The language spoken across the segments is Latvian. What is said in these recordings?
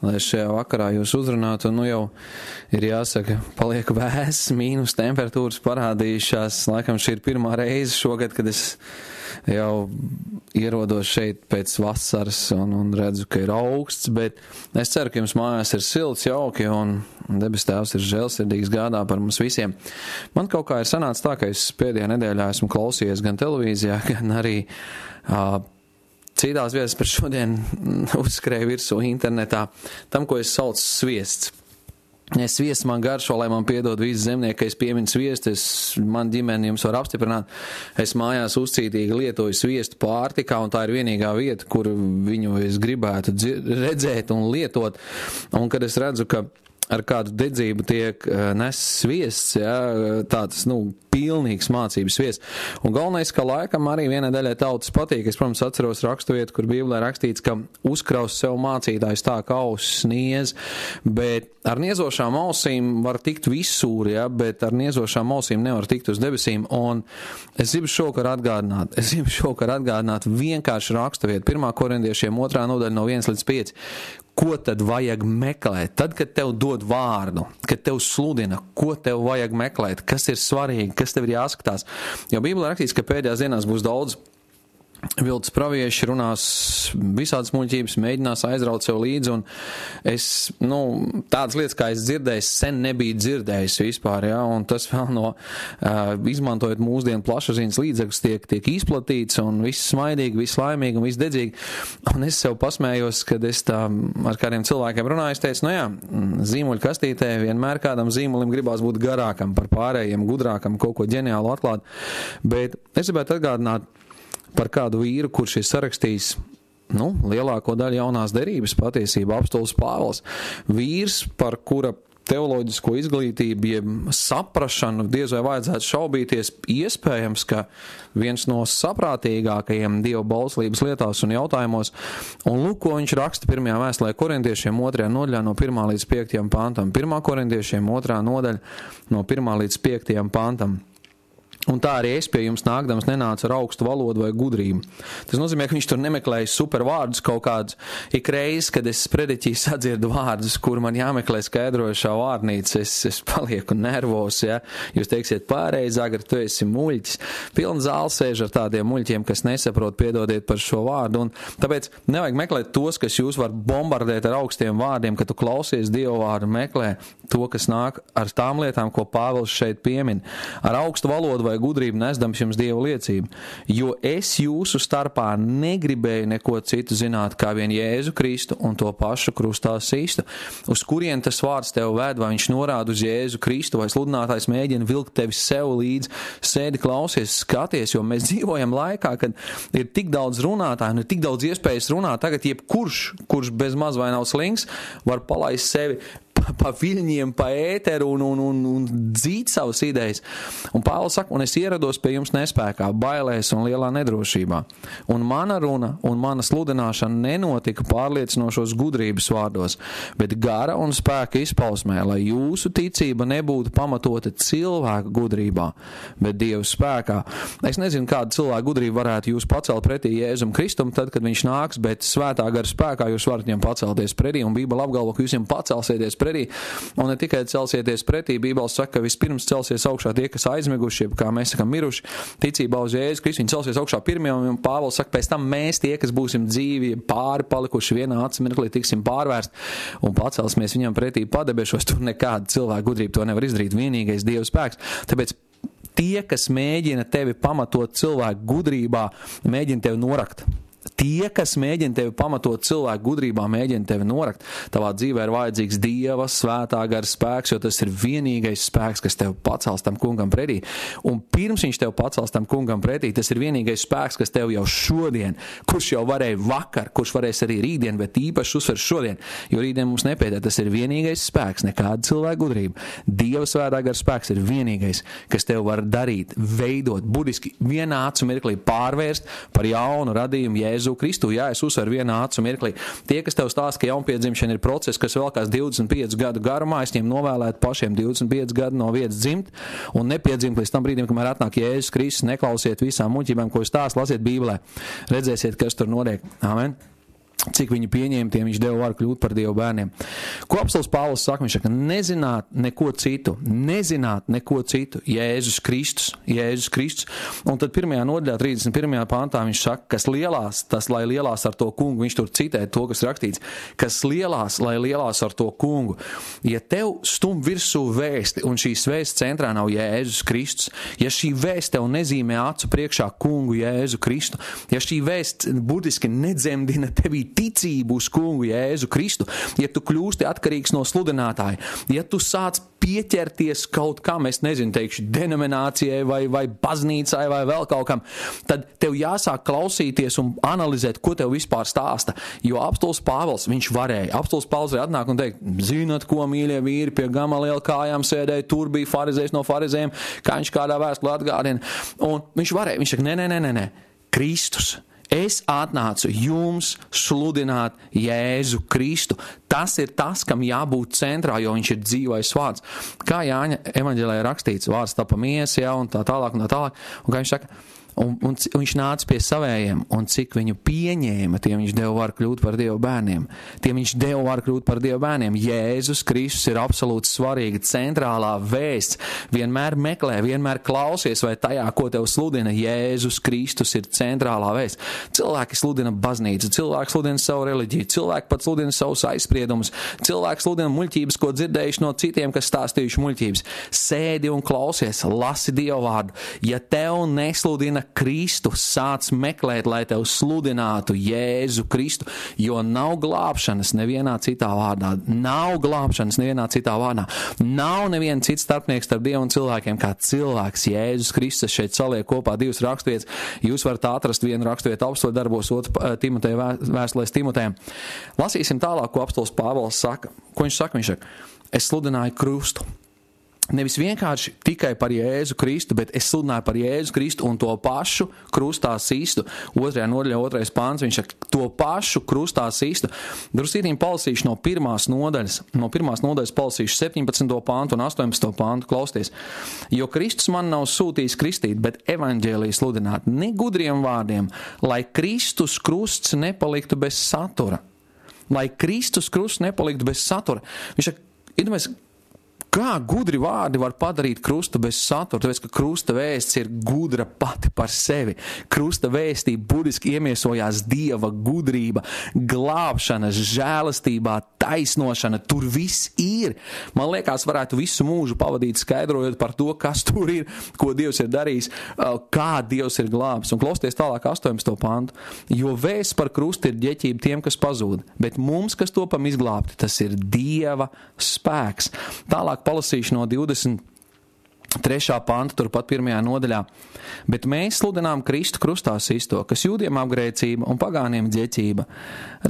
lai šajā vakarā jūs uzrunātu, un jau ir jāsaka, paliek vēss, mīnus temperatūras parādījušās. Laikam šī ir pirmā reize šogad, kad es jau ierodos šeit pēc vasaras un redzu, ka ir augsts, bet es ceru, ka jums mājās ir silts, jauki, un debes Tēvs ir žēlsirdīgs, gādā par mums visiem. Man kaut kā ir sanācis tā, ka es pēdējā nedēļā esmu klausījies gan televīzijā, gan arī citās vietās, par šodien uzskrēju virsū internetā tam, ko es saucu sviests. Sviests man garšo, lai man piedod visi zemnieki, ka es pieminu sviestu, man ģimeni jums var apstiprināt. Es mājās uzcītīgi lietoju sviestu pārtikā, un tā ir vienīgā vieta, kur viņu es gribētu redzēt un lietot. Un kad es redzu, ka ar kādu dedzību tiek nes sviests, tāds, pilnīgs mācības sviests. Un galvenais, ka laikam arī vienai daļai tautas patīk. Es, protams, atceros raksturvietu, kur Bībelē rakstīts, ka uzkraus sev mācītājs tā, ka ausis sniedz, bet ar niezošām ausīm var tikt visur, bet ar niezošām ausīm nevar tikt uz debesīm. Un es gribu šokar atgādināt vienkārši raksturvietu. 1. Korintiešiem 2. nodaļa no 1 līdz 5. Ko tad vajag meklēt? Tad, kad tev dod vārdu, kad tev sludina, ko tev vajag meklēt, kas ir svarīgi, kas tev ir jāskatās. Jo Bībelē rakstīts, ka pēdējās dienās būs daudz viltus pravieši, runās visādas muļķības, mēģinās aizraut sev līdzi, un es, tādas lietas, kā es dzirdēju, sen nebiju dzirdējis vispār, un tas vēl no, izmantojot mūsdienu plašsaziņas līdzekļus, tiek izplatīts, un viss smaidīgi, viss laimīgi un viss dedzīgi, un es sev pasmējos, kad es tā ar kādiem cilvēkiem runāju, es teicu, zīmuļu kastītē vienmēr kādam zīmulim gribās būt garākam par pārējiem, gudrākam, kaut ko ģeniālu atklāt, bet es gribētu atgādināt par kādu vīru, kurš ir sarakstījis, lielāko daļu jaunās derības patiesībā apostols Pāvils. Vīrs, par kura teoloģisko izglītību, jeb saprašanu, diez vai vajadzētu šaubīties, iespējams, ka viens no saprātīgākajiem Dieva bauslības lietās un jautājumos, un lūk, ko viņš raksta 1. vēstulē Korintiešiem 2. nodaļā no 1. līdz 5. pantam. 1. Korintiešiem 2. nodaļa no 1. līdz 5. pantam. Un tā arī es pie jums nākdams nenācu ar augstu valodu vai gudrību. Tas nozīmē, ka viņš tur nemeklēja super vārdus kaut kādus. Ik reiz, kad es prediķī sadzirdu vārdus, kur man jāmeklē skaidrojušā vārnīca, es palieku nervos, Jūs teiksiet pārreiz, Agri, tu esi muļķis. Pilna zāle sēž ar tādiem muļķiem, kas nesaprot, piedodiet par šo vārdu. Un tāpēc nevajag meklēt tos, kas jūs var bombardēt ar augstiem vārdiem, kad tu klausies Dievu vārdu, meklē to, kas nāk ar tām lietām, ko Pāvils šeit piemin. Ar augstu valodu vai gudrību nesdams jums Dieva liecību, jo es jūsu starpā negribēju neko citu zināt, kā vien Jēzu Kristu un to pašu krustā sistu. Uz kurien tas vārds tev ved, vai viņš norāda uz Jēzu Kristu, vai sludinātājs mēģina vilkt tevi sev līdz, sēdi klausies, skaties, jo mēs dzīvojam laikā, kad ir tik daudz runātāju, ir tik daudz iespējas runāt, tagad kurš bez maz vai nav slings, var palaist sevi pa viļņiem, pa ēteru un dzīt savas idejas. Un Pāvils saka, un es ierados pie jums nespēkā, bailēs un lielā nedrošībā. Un mana runa un mana sludināšana nenotika pārliecinošos gudrības vārdos, bet gara un spēka izpausmē, lai jūsu ticība nebūtu pamatota cilvēka gudrībā, bet Dieva spēkā. Es nezinu, kāda cilvēka gudrība varētu jūs pacelt pretī Jēzum Kristum, tad, kad viņš nāks, bet svētā gara spēkā jūs varat viņam pacelties pretī, un Bībele apgalvo, ka jūs viņam pacelsieties pretī. Un ne tikai celsieties pretī, Bībele saka, ka vispirms celsies augšā tie, kas aizmiguši, kā mēs sakam, miruši, ticībā uz Jēzu Kristu, viņi celsies augšā pirmie, un Pāvils saka, pēc tam mēs tie, kas būsim dzīvi, pāri palikuši vienā acu mirklī, tiksim pārvērst un pacelsimies viņam pretī padebešos, tur nekāda cilvēka gudrība to nevar izdarīt, vienīgais Dieva spēks. Tāpēc tie, kas mēģina tevi pamatot cilvēku gudrībā, mēģina tevi norakt. Tie, kas mēģina tevi pamatot cilvēku gudrībā, mēģina tevi norakt. Tavā dzīvē ir vajadzīgs Dieva svētā gara spēks, jo tas ir vienīgais spēks, kas tev pacels tam kungam pretī. Un pirms viņš tev pacels tam kungam pretī, tas ir vienīgais spēks, kas tev jau šodien, kurš jau varēja vakar, kurš varēs arī rītdien, bet īpaši uzsver šodien, jo rītdien mums nepietiek. Tas ir vienīgais spēks, nekāda cilvēka gudrība. Dieva svētā gara spēks ir vienīgais, kas tev var darīt, veidot, budiski vienā acu mirklī pārvērst par jaunu radījumu Jēzu Kristu. Jā, es uzsveru vienā acu mirklī. Tie, kas tev stāsta, ka jaunpiedzimšana ir process, kas vēlkās 25 gadu garumā, es viņiem novēlētu pašiem 25 gadu no vietas dzimt un nepiedzimt līdz tam brīdim, kamēr atnāk Jēzus Kristus, neklausiet visām muļķībām, ko es stāstu, lasiet Bībelē. Redzēsiet, kas tur notiek. Amen. Cik viņu pieņēma, tiem viņš deva varu kļūt par Dievu bērniem. Ko apostols Pāvils saka? Viņš saka, nezināt neko citu, Jēzus Kristus. Un tad 1. nodaļā, 31. pantā viņš saka, kas lielās, tas lai lielās ar to kungu. Viņš tur citē to, kas rakstīts, kas lielās, lai lielās ar to kungu. Ja tev stum virsū vēsti, un šīs vēsts centrā nav Jēzus Kristus, ja šī vēsts tev nezīmē acu priekšā kungu Jēzu Kristu, ja šī vēsts burtiski nedzemdina tevī ticību uz kungu Jēzu Kristu, ja tu kļūsti atkarīgs no sludinātāja, ja tu sāc pieķerties kaut kam, es nezinu, teikšu, denominācijai vai baznīcai vai vēl kaut kam, tad tev jāsāk klausīties un analizēt, ko tev vispār stāsta. Jo apostols Pāvils, viņš varēja. Apostols Pāvils varēja atnākt un teikt, zināt, ko mīļie vīri pie Gamaliela kājām sēdēja, tur bija farizējs no farizējiem, kā viņš kādā vēstulē atgādina. Un viņš varēja, viņš saka, nē, Kristus. Es atnācu jums sludināt Jēzu Kristu. Tas ir tas, kam jābūt centrā, jo viņš ir dzīvais vārds. Kā Jāņa evaņģēlijā rakstīts, vārds tapa miesa, ja, un tā tālāk. Un kā viņš saka, un viņš nāca pie savējiem, un cik viņu pieņēma, tiem viņš deva varu kļūt par Dievu bērniem. Tiem viņš deva varu kļūt par Dievu bērniem. Jēzus Kristus ir absolūti svarīga, centrālā vēsts. Vienmēr meklē, vienmēr klausies, vai tajā, ko tev sludina, Jēzus Kristus ir centrālā vēsts. Cilvēki sludina baznīcu, cilvēki sludina savu reliģiju, cilvēki pat sludina savus aizspriedumus, cilvēki sludina muļķības, ko dzirdējuši no citiem, kas stāstījuši muļķības. Sēdi un klausies, lasi Dievu vārdu. Ja tev nesludina Kristu, sāc meklēt, lai tev sludinātu Jēzu Kristu, jo nav glābšanas nevienā citā vārdā. Nav neviena cits starpnieks starp Dievu un cilvēkiem, kā cilvēks Jēzus Kristus. Šeit saliek kopā divas raksturvietas. Jūs varat atrast vienu raksturvietu apostoļu darbos, otru Timoteja vēstulēs Timotejam. Lasīsim tālāk, ko apostols Pāvils saka. Ko viņš saka? Viņš saka, es sludināju krustu. Nevis vienkārši tikai par Jēzu Kristu, bet es sludināju par Jēzu Kristu un to pašu krustā sistu. 2. nodaļā 2. pāns, viņš saka, to pašu krustā sistu. Drusītīm palasīšu no 1. nodaļas. No 1. nodaļas palasīšu 17. pāntu un 18. pāntu, klausties. Jo Kristus man nav sūtījis kristīt, bet evaņģēliju sludināt ne gudriem vārdiem, lai Kristus krusts nepaliktu bez satura. Viņš saka, iedomājies, kā gudri vārdi var padarīt krustu bez satura? Tāpēc, ka krusta vēsts ir gudra pati par sevi. Krusta vēstī burtiski iemiesojās Dieva gudrība, glābšana, žēlastībā, taisnošana. Tur viss ir. Man liekas, varētu visu mūžu pavadīt skaidrojot par to, kas tur ir, ko Dievs ir darījis, kā Dievs ir glābs. Un klausieties tālāk 18. pantu. Jo vēsts par krustu ir ģeķība tiem, kas pazūd, bet mums, kas topam izglābti, tas ir Dieva spēks. Tālāk palasīšu no 23. panta, turpat 1. nodaļā. Bet mēs sludinām Kristu krustā sisto, kas jūdiem apgrēcība un pagāniem ģeķība.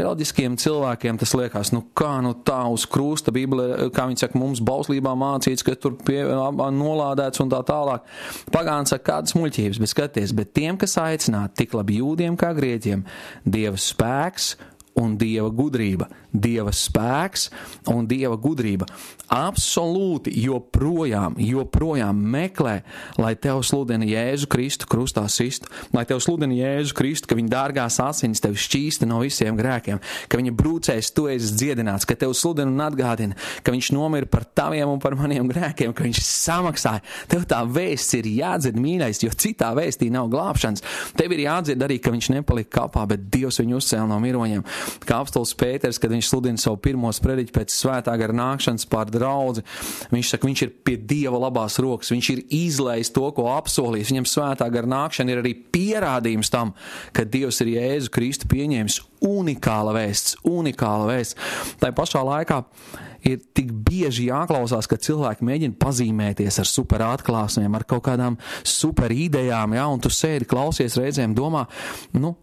Reliģiskiem cilvēkiem tas liekas, kā tā uz krusta, Bībele, kā viņi saka, mums bauslībā mācīts, ka tur nolādēts un tā tālāk. Pagāns saka, kādas muļķības, bet skaties, bet tiem, kas aicināti, tik labi jūdiem kā grieķiem, Dieva spēks un Dieva gudrība. Dieva spēks un Dieva gudrība. Absolūti joprojām meklē, lai tev sludina Jēzu Kristu krustā sistu, lai tev sludina Jēzu Kristu, ka viņa dārgās asinis tev šķīsta no visiem grēkiem, ka viņa brūcēs tu esi dziedināts, ka tev sludina un atgādina, ka viņš nomira par taviem un par maniem grēkiem, ka viņš samaksāja. Tev tā vēsts ir jādzird, mīļais, jo citā vēstī nav glābšanas. Tev ir jādzird arī, ka viņš nepalika kapā, bet Dievs viņu uzcēla no miroņiem. Kā apostols Pēters, kad viņš sludina savu pirmo sprediķi pēc svētā gara nākšanas pār draudzi, viņš saka, viņš ir pie Dieva labās rokas, viņš ir izlējis to, ko apsolījis. Viņam svētā gara nākšana ir arī pierādījums tam, ka Dievs ir Jēzu Kristu pieņēmis. Unikāla vēsts. Tā pašā laikā ir tik bieži jāklausās, ka cilvēki mēģina pazīmēties ar super atklāsmēm, ar kaut kādām super idejām, ja, un tu sēdi, klausies, reizēm domā,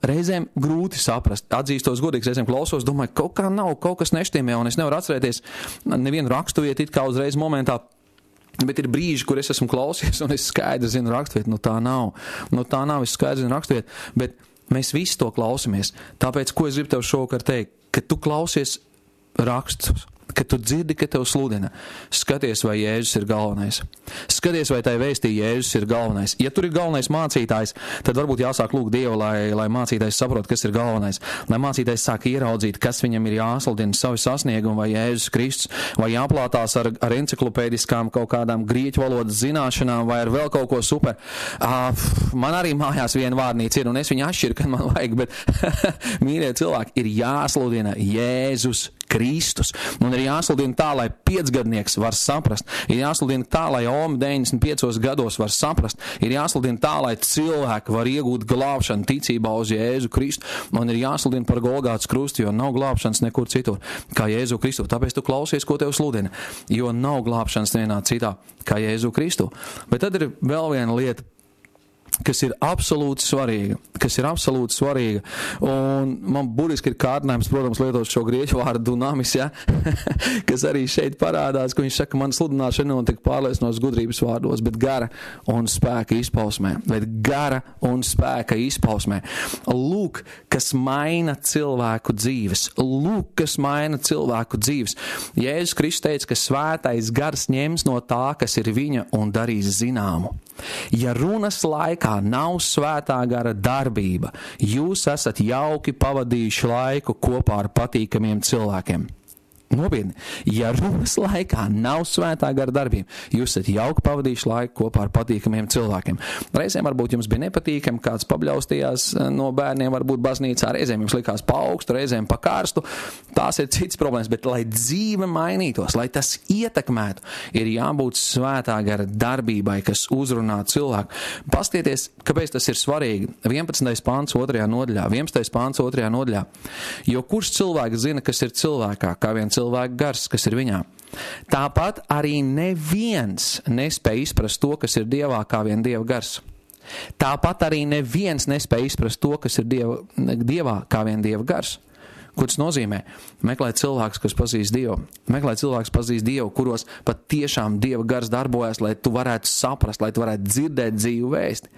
reizēm grūti saprast. Atzīstos godīgi, reizēm klausos, domāju, kaut kā nav, kaut kas nešķiemē, un es nevaru atcerēties nevienu raksturvietu it kā uzreiz momentā. Bet ir brīži, kur es esmu klausies, un es skaidri zinu raksturvietu. Tā nav, es skaidri zinu raksturvietu, bet mēs visi to klausamies. Tāpēc, ko es gribu tev šovakar teikt, ka tu klausies rakstus, kad tu dzirdi, ka tev sludina, skaties, vai Jēzus ir galvenais. Skaties, vai tai vēstī Jēzus ir galvenais. Ja tur ir galvenais mācītājs, tad varbūt jāsāk lūgt Dievu, lai mācītājs saprot, kas ir galvenais. Lai mācītājs sāk ieraudzīt, kas viņam ir jāsludina, savi sasniegumi, vai Jēzus Kristus, vai jāplātās ar enciklopēdiskām kaut kādām grieķu valodas zināšanām, vai ar vēl kaut ko super. Man arī mājās viena vārnīca ir, un es viņu atšķiru, kad man vajag, bet mīļie cilvēki, ir jāsludina Jēzus Kristus. Un ir jāsludina tā, lai 5-gadnieks var saprast. Ir jāsludina tā, lai Oma 95 gados var saprast. Ir jāsludina tā, lai cilvēki var iegūt glābšanu ticībā uz Jēzu Kristu. Un ir jāsludina par Golgātas krustu, jo nav glābšanas nekur citur kā Jēzu Kristu. Tāpēc tu klausies, ko tev sludina, jo nav glābšanas nevienā citā kā Jēzu Kristu. Bet tad ir vēl viena lieta, kas ir absolūti svarīga, un man burtiski ir kārdinājums, protams, lietot šo grieķu vārdu dunamis, ja? Kas arī šeit parādās, ka viņš saka, man sludināšana notiek pārliecinos gudrības vārdos, bet gara un spēka izpausmē. Lūk, kas maina cilvēku dzīves. Jēzus Kristus teica, ka svētais gars ņems no tā, kas ir viņa, un darīs zināmu. Ja runas laikā nav svētā gara darbība, jūs esat jauki pavadījuši laiku kopā ar patīkamiem cilvēkiem. Nopietni, ja runas laikā nav svētā gara darbība, jūs esat jauki pavadījuši laiku kopā ar patīkamiem cilvēkiem. Reizēm varbūt jums bija nepatīkami, kāds pabļaustījās no bērniem, varbūt baznīcā, reizēm jums likās pa augstu, reizēm pa karstu. Tās ir cits problēmas, bet lai dzīve mainītos, lai tas ietekmētu, ir jābūt svētā gara darbībai, kas uzrunā cilvēku. Pastieties, kāpēc tas ir svarīgi. 11. pāns 2. nodaļā. Jo kurš cilvēks zina, kas ir cilvēkā, kā vien cilvēka gars, kas ir viņā. Tāpat arī neviens nespēj izprast to, kas ir Dievā, kā vien Dieva gars. Tāpat arī neviens nespēj izprast to, kas ir Dievā, kā vien Dieva gars. Ko tas nozīmē? Meklēt cilvēkus, kas pazīst Dievu. Meklēt cilvēkus, kas pazīst Dievu, kuros pat tiešām Dieva gars darbojas, lai tu varētu saprast, lai tu varētu dzirdēt dzīvu vēsti.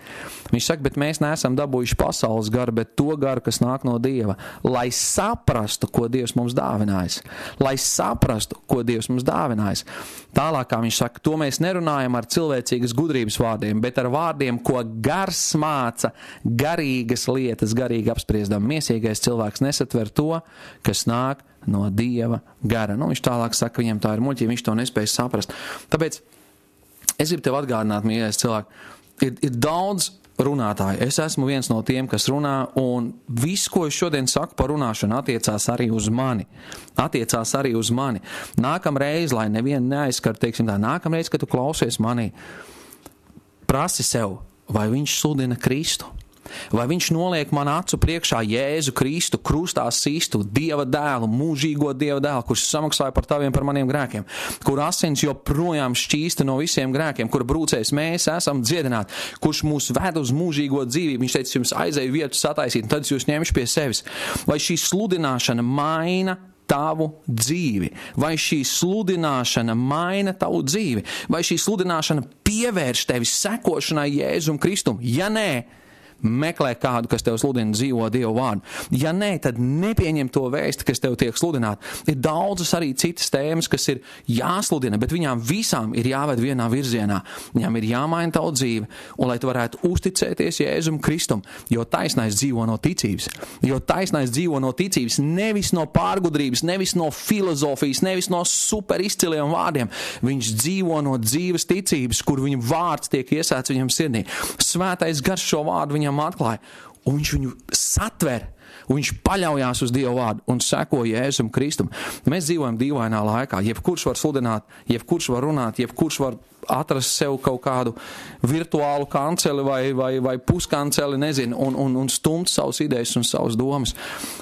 Viņš saka, bet mēs neesam dabūjuši pasaules garu, bet to garu, kas nāk no Dieva, lai saprastu, ko Dievs mums dāvinājis. Tālāk, kā viņš saka, to mēs nerunājam ar cilvēcīgas gudrības vārdiem, bet ar vārdiem, ko gars māca, garīgas lietas, garīgi apspriesdam. Miesīgais cilvēks nesatver to, kas nāk no Dieva gara. Viņš tālāk saka, viņam tā ir muļķība, viņš to nespēj saprast. Tāpēc es gribu tev atgādināt, mīļais cilvēks, ir daudz runātāji. Es esmu viens no tiem, kas runā, un viss, ko es šodien saku par runāšanu, attiecās arī uz mani. Nākamreiz, lai nevienu neaizskar, teiksim tā, nākamreiz, kad tu klausies manī, prasi sev, vai viņš sludina Kristu. Vai viņš noliek man acu priekšā Jēzu Kristu, krustā sistu, Dieva dēlu, mūžīgo Dieva dēlu, kurš samaksāja par maniem grēkiem, kur asins joprojām šķīsta no visiem grēkiem, kur brūcēs mēs esam dziedināti, kurš mūs ved uz mūžīgo dzīvību. Viņš teica, jums aizēju vietu sataisīt, un tad jūs ņemšu pie sevis. Vai šī sludināšana maina tavu dzīvi? Vai šī sludināšana maina tavu dzīvi? Vai šī sludināšana pievērš tevi sekošanai Jēzum Kristum? Ja nē, meklē kādu, kas tev sludina dzīvo Dievu vārdu. Ja nē, tad nepieņem to vēsti, kas tev tiek sludināta. Ir daudzas arī citas tēmas, kas ir jāsludina, bet viņām visām ir jāved vienā virzienā. Viņām ir jāmaina tavu dzīvi, un lai tu varētu uzticēties Jēzum Kristum, jo taisnais dzīvo no ticības. Nevis no pārgudrības, nevis no filozofijas, nevis no super izciliem vārdiem. Viņš dzīvo no dzīves ticības, kur viņa vārds tiek iesēts viņam sirdī. Svētais gars šo vārdu viņam atklāja, un viņš viņu satver, un viņš paļaujās uz Dievu vārdu un seko Jēzum Kristum. Mēs dzīvojam dīvainā laikā. Jebkurš var sludināt, jebkurš var runāt, jebkurš var atrast sev kaut kādu virtuālu kanceli vai puskanceli, nezinu, un stumt savus idejas un savus domas.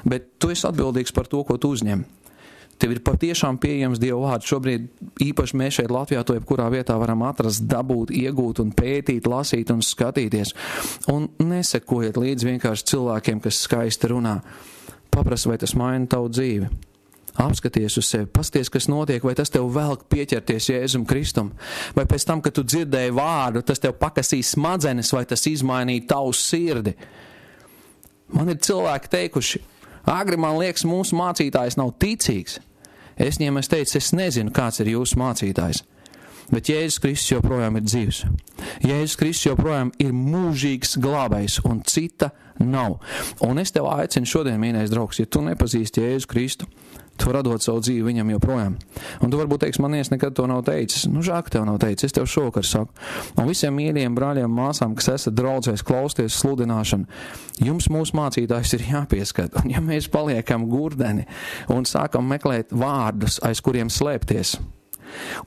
Bet tu esi atbildīgs par to, ko tu uzņem. Tev ir patiešām pieejams Dieva vārds. Šobrīd īpaši mēs šeit Latvijā to jebkurā vietā varam atrast, dabūt, iegūt un pētīt, lasīt un skatīties. Un nesekojiet līdz vienkārši cilvēkiem, kas skaisti runā. Paprasti, vai tas maina tavu dzīvi. Apskaties uz sevi, pasties, kas notiek, vai tas tev velk pieķerties Jēzum Kristum. Vai pēc tam, kad tu dzirdēji vārdu, tas tev pakasīja smadzenes, vai tas izmainīja tavu sirdi. Man ir cilvēki teikuši, agri man liekas, mūsu mācītājs nav ticīgs. Es viņiem teicu, es nezinu, kāds ir jūsu mācītājs. Bet Jēzus Kristus joprojām ir dzīvs. Jēzus Kristus joprojām ir mūžīgs glābējs un cita nav. Un es tev aicinu šodien, mīļais draugs, ja tu nepazīsti Jēzus Kristu, tu radot savu dzīvi viņam joprojām. Un tu varbūt teiks, man nekad to nav teicis. Nu, žāk tev nav teicis, es tev šokar saku. Un visiem mīļiem brāļiem, māsām, kas esat draudzēs, klausties sludināšanu, jums mūsu mācītājs ir jāpieskat. Un ja mēs paliekam gurdeni un sākam meklēt vārdus, aiz kuriem slēpties,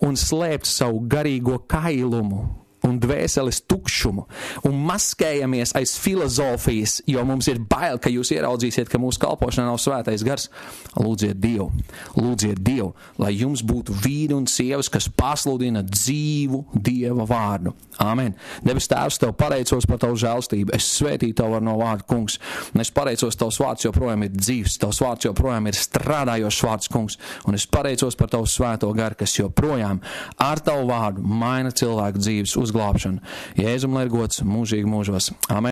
un slēpt savu garīgo kailumu un dvēseles tukšumu un maskējamies aiz filozofijas, jo mums ir bail, ka jūs ieraudzīsiet, ka mūsu kalpošanā nav svētais gars. Lūdziet Dievu, lai jums būtu vīri un sievas, kas pasludina dzīvu Dieva vārdu. Āmen. Debes Tēvs, tev pateicos par tavu žēlstību. Es svētīju tev ar no vārdu, kungs. Un es pateicos, tavs vārds joprojām ir dzīvs, tavs vārds joprojām ir strādājošs vārds, kungs. Un es pateicos par tavu svēto garu, kas joprojām ar tavu vārdu maina cilvēku dzīves uzglābšanu. Jēzum lai ir gods mūžīgi mūžos. Amen.